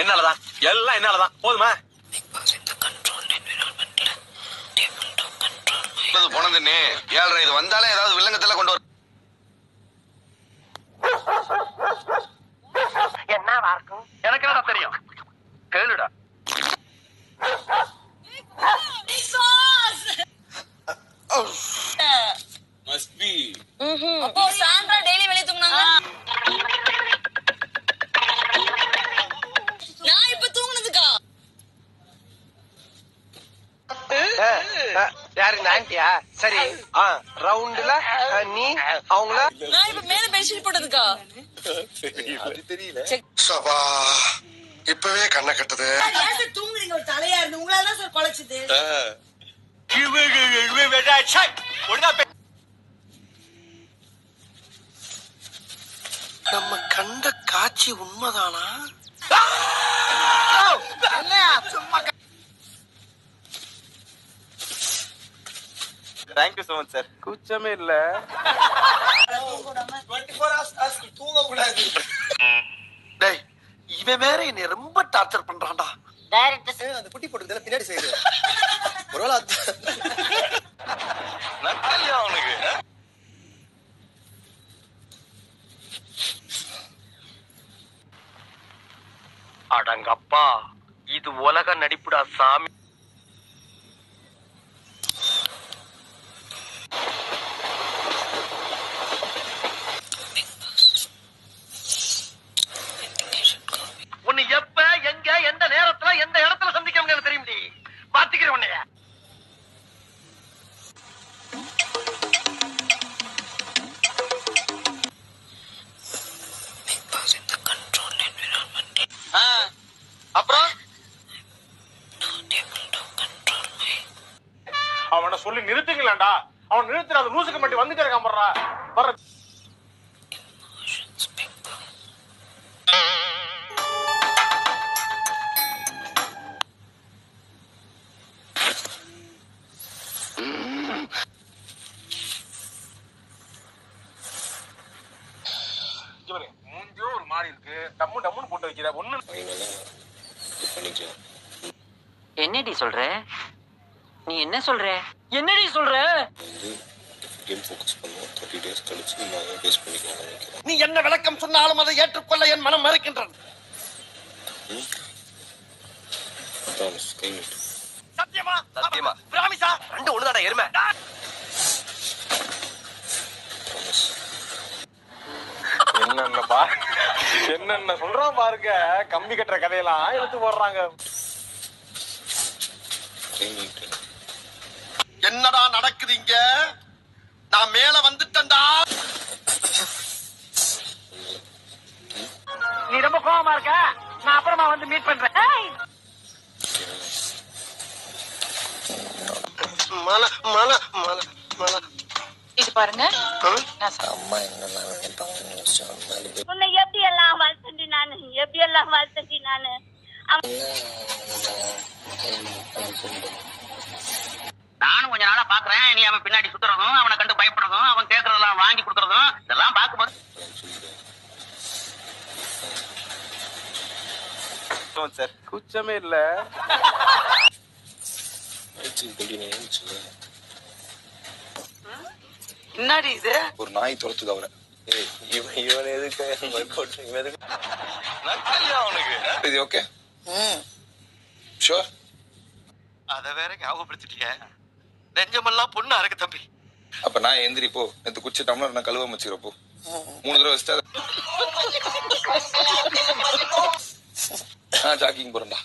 என்னாலதான் எல்லாம் என்னாலதான் போதுமா? போனதுன்னு 7:30 இது வந்தாலே ஏதாவது வில்லங்கத்துல கொண்டு வர. என்னவா இருக்கும்? எனக்கு என்ன தெரியும்? கேளுடா. Must be. அப்போ சாந்திரா டெய்லி வெளிய தூங்குனாங்க. நான் இப்ப தூங்குனதுக்கா? யாரு இந்த ஆண்டியா? சரி ரவுண்ட்ல நீ அவங்கள நான் இப்ப மேல பெட்ஷீட் போட்டதுக்கா? அது தெரியல. சபா இப்பவே கண்ணை கட்டுது. ஏன் சார் தூங்குறீங்க? ஒரு தலையா இருந்து உங்களால தான் சார் குலைச்சுது. நம்ம கண்ட காட்சி உண்மைதானா? Thank you so much sir. கூச்சமே இல்ல. 24 hours தூங்க கூடாது. டேய் இவன் வேற என்னை ரொம்ப டார்ச்சர் பண்றான்டா. டைரக்டர் அந்த குட்டி போட்டுக்கிறதுல பின்னாடி செய்யுது. ஒருவேளை நக்கல்யா அவனுக்கு. அடங்கப்பா இது உலக நடிப்புடா சாமி. உன்னை எப்ப எங்க எந்த நேரத்துல எந்த இடத்துல சந்திக்க முடியாது தெரியும். நீ பாத்துக்கிறேன் உன்னைய. அப்புறம் அவனை சொல்லி நிறுத்துங்களேன்டா. அவன் நிறுத்துற அந்த லூசுக்கு மட்டும் வந்துட்டே இருக்கான். வர்ற மூஞ்சியோ ஒரு மாதிரி இருக்கு. டம்மு டம்முன்னு போட்டு வைக்கிற ஒண்ணு. என்னடி சொல்ற? நீ என்ன சொல்ற? என்னடி சொல்ற? நீ என்ன விளக்கம் சொன்னாலும் அதை ஏற்றுக்கொள்ள என் மனம் மறுக்கின்றது. சத்தியமா? சத்தியமா. பிராமிசா? ரெண்டு ஒண்ணுதாடா எருமை. என்னென்ன சொல்றான் பாருங்க. கம்பி கட்டுற கதையெல்லாம் எடுத்து போடுறாங்க. என்னடா நடக்குது இங்க? நான் மேல வந்துட்டேன்டா. நீ ரொம்ப கோவமா இருக்க. நான் அப்புறமா வந்து மீட் பண்றேன். மல மல மல மல இது பாருங்க. உன்னை எப்படி எல்லாம் வளர்த்தண்டி நானு, எப்படி எல்லாம் வளர்த்தண்டி நானு. நானும் கொஞ்ச நாளா பாக்குறேன். நீ அவன் பின்னாடி சுத்துறதும், அவனை கண்டு பயப்படுறதும், அவன் கேட்கறதெல்லாம் வாங்கி கொடுக்கறதும், இதெல்லாம் பாக்கும்போது சார் கூச்சமே இல்ல. என்னடி இது? ஒரு நாய் துரத்துது அவரை. இவன் எதுக்கு நக்கல்யா அவனுக்கு. இது ஓகே ஷூர். அத வேற ஞாபகப்படுத்திட்டீங்க. நெஞ்சமெல்லாம் பொண்ணு அறக்கு தம்பி. அப்ப நான் எந்திரி போ. நேத்து குச்சி டம்ளர் நான் கழுவ வச்சுக்கிறப்போ 3 தடவை வச்சுட்டா நான் ஜாக்கிங் போறேன்டா.